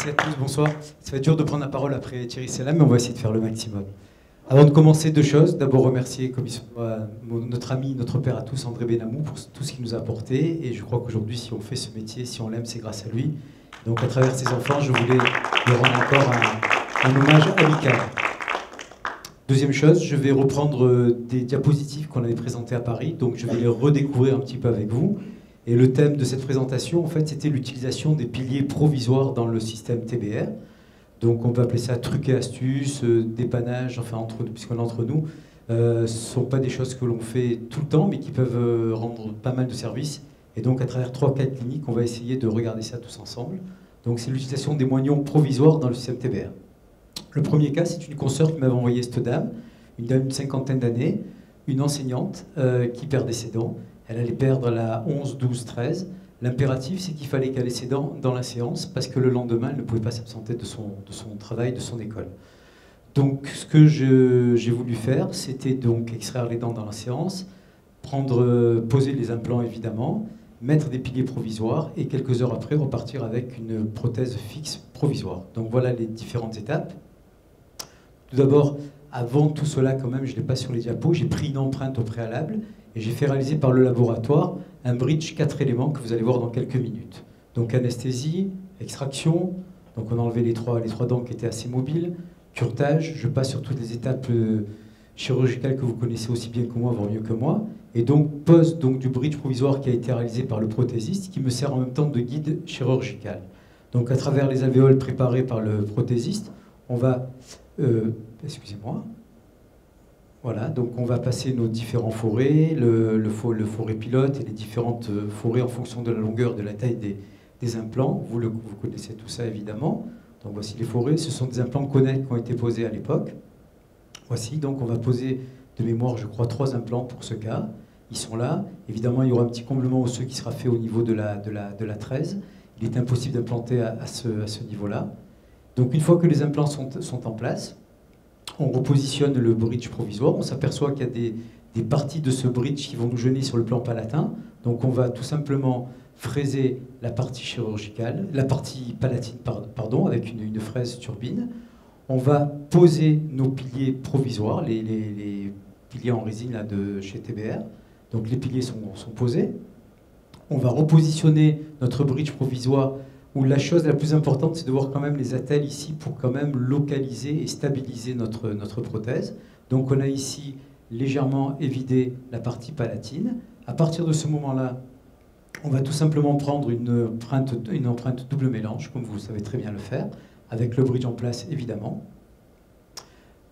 Merci à tous, bonsoir. Ça va être dur de prendre la parole après Thierry Selam, mais on va essayer de faire le maximum. Avant de commencer, deux choses. D'abord, remercier comme notre ami, notre père à tous, André Benamou, pour tout ce qu'il nous a apporté. Et je crois qu'aujourd'hui, si on fait ce métier, si on l'aime, c'est grâce à lui. Donc, à travers ses enfants, je voulais lui rendre encore un hommage amical. Deuxième chose, je vais reprendre des diapositives qu'on avait présentées à Paris. Donc, je vais les redécouvrir un petit peu avec vous. Et le thème de cette présentation, en fait, c'était l'utilisation des piliers provisoires dans le système TBR. Donc on peut appeler ça trucs et astuces, dépannage, enfin puisqu'on est entre nous. Ce ne sont pas des choses que l'on fait tout le temps, mais qui peuvent rendre pas mal de services. Et donc à travers 3 cas cliniques, on va essayer de regarder ça tous ensemble. Donc c'est l'utilisation des moignons provisoires dans le système TBR. Le premier cas, c'est une consoeur qui m'avait envoyé cette dame, une dame d'une 50aine d'années, une enseignante qui perdait ses dents. Elle allait perdre la 11, 12, 13. L'impératif, c'est qu'il fallait qu'elle ait ses dents dans la séance parce que le lendemain, elle ne pouvait pas s'absenter de son travail, de son école. Donc, ce que j'ai voulu faire, c'était donc extraire les dents dans la séance, poser les implants évidemment, mettre des piliers provisoires et quelques heures après repartir avec une prothèse fixe provisoire. Donc voilà les différentes étapes. Tout d'abord, avant tout cela, quand même, je ne l'ai pas sur les diapos, j'ai pris une empreinte au préalable et j'ai fait réaliser par le laboratoire un bridge 4 éléments que vous allez voir dans quelques minutes. Donc anesthésie, extraction, donc on a enlevé les trois dents qui étaient assez mobiles, curetage, je passe sur toutes les étapes chirurgicales que vous connaissez aussi bien que moi, voire mieux que moi, et donc pose donc du bridge provisoire qui a été réalisé par le prothésiste qui me sert en même temps de guide chirurgical. Donc à travers les alvéoles préparées par le prothésiste, on va... excusez-moi. Voilà, donc on va passer nos différents forêts, le forêt pilote et les différentes forêts en fonction de la longueur, de la taille des implants. Vous connaissez tout ça évidemment. Donc voici les forêts, ce sont des implants Connect qui ont été posés à l'époque. Voici, donc on va poser de mémoire, je crois, 3 implants pour ce cas. Ils sont là. Évidemment, il y aura un petit comblement osseux qui sera fait au niveau de la 13. Il est impossible d'implanter à ce niveau-là. Donc une fois que les implants sont en place, on repositionne le bridge provisoire, on s'aperçoit qu'il y a des parties de ce bridge qui vont nous gêner sur le plan palatin, donc on va tout simplement fraiser la partie chirurgicale, la partie palatine, pardon, avec une fraise turbine. On va poser nos piliers provisoires, les piliers en résine là, de chez TBR, donc les piliers sont posés. On va repositionner notre bridge provisoire où la chose la plus importante, c'est de voir quand même les attelles ici pour quand même localiser et stabiliser notre prothèse. Donc on a ici légèrement évidé la partie palatine. À partir de ce moment-là, on va tout simplement prendre une empreinte double mélange, comme vous savez très bien le faire, avec le bridge en place évidemment.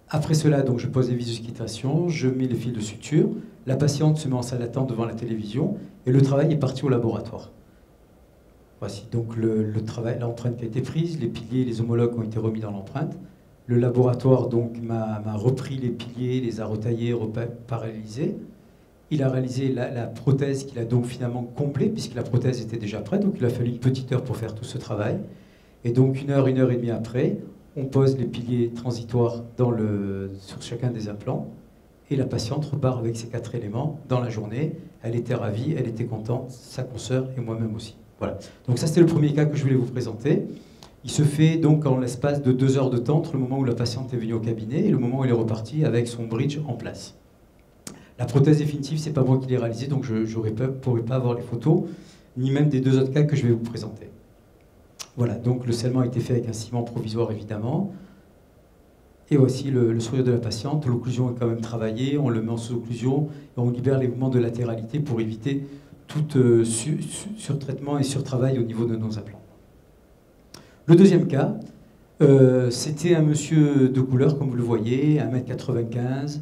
Après cela, donc, je pose les vis de quittation, je mets les fils de suture, la patiente se met en salle d'attente devant la télévision et le travail est parti au laboratoire. Voici donc le travail, l'empreinte qui a été prise, les piliers, les homologues ont été remis dans l'empreinte. Le laboratoire donc m'a repris les piliers, les a retaillés, paralysés. Il a réalisé la prothèse qu'il a donc finalement comblée, puisque la prothèse était déjà prête, donc il a fallu une petite heure pour faire tout ce travail. Et donc une heure et demie après, on pose les piliers transitoires sur chacun des implants, et la patiente repart avec ces 4 éléments dans la journée. Elle était ravie, elle était contente, sa consoeur et moi-même aussi. Voilà. Donc ça, c'était le premier cas que je voulais vous présenter. Il se fait donc en l'espace de 2 heures de temps entre le moment où la patiente est venue au cabinet et le moment où elle est repartie avec son bridge en place. La prothèse définitive, c'est pas moi qui l'ai réalisée, donc je ne pourrais pas avoir les photos, ni même des 2 autres cas que je vais vous présenter. Voilà, donc le scellement a été fait avec un ciment provisoire évidemment. Et voici le sourire de la patiente. L'occlusion est quand même travaillée, on le met en sous-occlusion et on libère les mouvements de latéralité pour éviter tout surtraitement et surtravail au niveau de nos implants. Le deuxième cas, c'était un monsieur de couleur, comme vous le voyez, 1m95,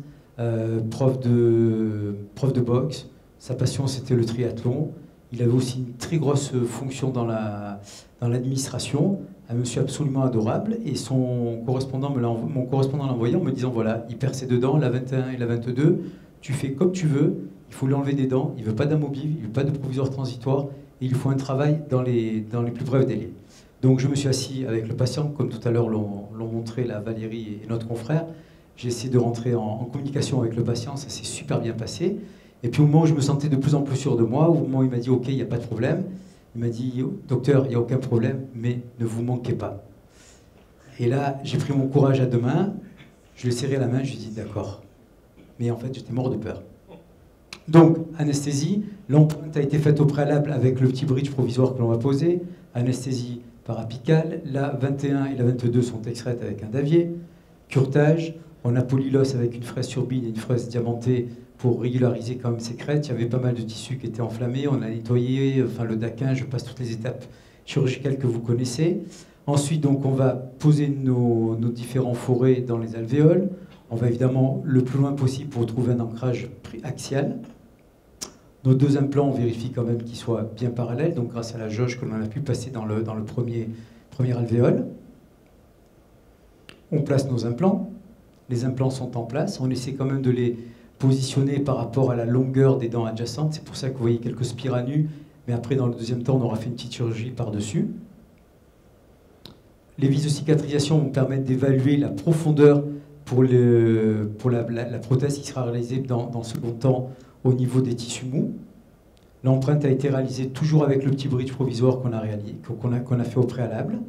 prof de boxe. Sa passion, c'était le triathlon. Il avait aussi une très grosse fonction dans l'administration. Un monsieur absolument adorable. Et mon correspondant l'a envoyé en me disant, voilà, il perd ses 2 dents, la 21 et la 22, tu fais comme tu veux, il faut lui enlever des dents, il ne veut pas d'amovible, il ne veut pas de provisoire transitoire, et il faut un travail dans les plus brefs délais. Donc je me suis assis avec le patient, comme tout à l'heure l'ont montré la Valérie et notre confrère. J'ai essayé de rentrer en communication avec le patient, ça s'est super bien passé. Et puis au moment où je me sentais de plus en plus sûr de moi, au moment où il m'a dit « Ok, il n'y a pas de problème », il m'a dit « Docteur, il n'y a aucun problème, mais ne vous manquez pas. Et là, j'ai pris mon courage à deux mains, je lui ai serré la main, je lui ai dit d'accord. Mais en fait, j'étais mort de peur. Donc, anesthésie, l'empreinte a été faite au préalable avec le petit bridge provisoire que l'on va poser, anesthésie parapicale, la 21 et la 22 sont extraites avec un davier, curetage, on a poli l'os avec une fraise turbine et une fraise diamantée pour régulariser quand même ces crêtes. Il y avait pas mal de tissus qui étaient enflammés, on a nettoyé, enfin le daquin, je passe toutes les étapes chirurgicales que vous connaissez. Ensuite, donc, on va poser nos différents forets dans les alvéoles. On va évidemment le plus loin possible pour trouver un ancrage axial. Nos deux implants, on vérifie quand même qu'ils soient bien parallèles, donc grâce à la jauge que l'on a pu passer dans le premier alvéole. On place nos implants. Les implants sont en place. On essaie quand même de les positionner par rapport à la longueur des dents adjacentes. C'est pour ça que vous voyez quelques spiranus, mais après, dans le deuxième temps, on aura fait une petite chirurgie par-dessus. Les vis de cicatrisation vont permettre d'évaluer la profondeur pour la prothèse qui sera réalisée dans le second temps au niveau des tissus mous. L'empreinte a été réalisée toujours avec le petit bridge provisoire qu'on a fait au préalable.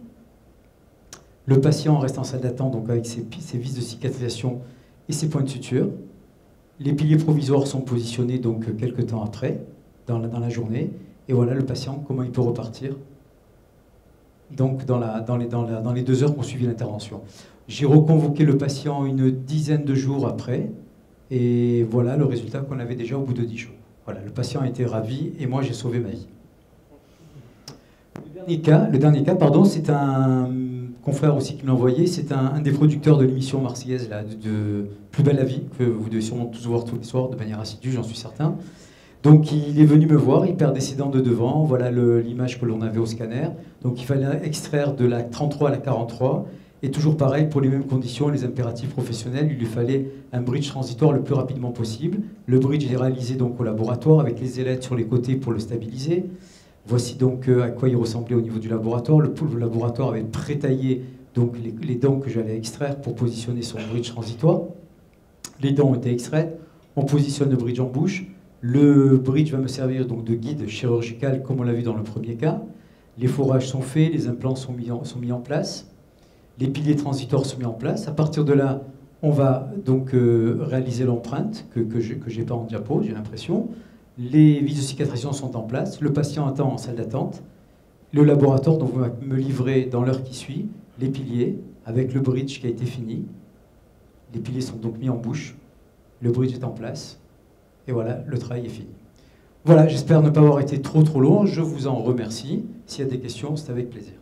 Le patient reste en salle d'attente donc avec ses vis de cicatrisation et ses points de suture. Les piliers provisoires sont positionnés donc quelques temps après, dans la journée. Et voilà le patient, comment il peut repartir donc dans les 2 heures qui ont suivi l'intervention. J'ai reconvoqué le patient une dizaine de jours après, et voilà le résultat qu'on avait déjà au bout de 10 jours. Voilà, le patient a été ravi, et moi j'ai sauvé ma vie. Le dernier cas, c'est un confrère aussi qui me l'a envoyé, c'est un des producteurs de l'émission marseillaise là, de Plus belle la vie, que vous devez sûrement tous voir tous les soirs de manière assidue, j'en suis certain. Donc il est venu me voir, il perd ses dents de devant, voilà l'image que l'on avait au scanner. Donc il fallait extraire de la 33 à la 43, et toujours pareil, pour les mêmes conditions, les impératifs professionnels, il lui fallait un bridge transitoire le plus rapidement possible. Le bridge est réalisé donc au laboratoire avec les ailettes sur les côtés pour le stabiliser. Voici donc à quoi il ressemblait au niveau du laboratoire. Le laboratoire avait prétaillé donc les dents que j'allais extraire pour positionner son bridge transitoire. Les dents ont été extraites, on positionne le bridge en bouche. Le bridge va me servir donc de guide chirurgical comme on l'a vu dans le premier cas. Les forages sont faits, les implants sont mis en place, les piliers transitoires sont mis en place. À partir de là, on va donc réaliser l'empreinte que je n'ai pas en diapo, j'ai l'impression. Les vis de cicatrisation sont en place, le patient attend en salle d'attente. Le laboratoire donc, va me livrer dans l'heure qui suit les piliers avec le bridge qui a été fini. Les piliers sont donc mis en bouche, le bridge est en place. Et voilà, le travail est fini. Voilà, j'espère ne pas avoir été trop long. Je vous en remercie. S'il y a des questions, c'est avec plaisir.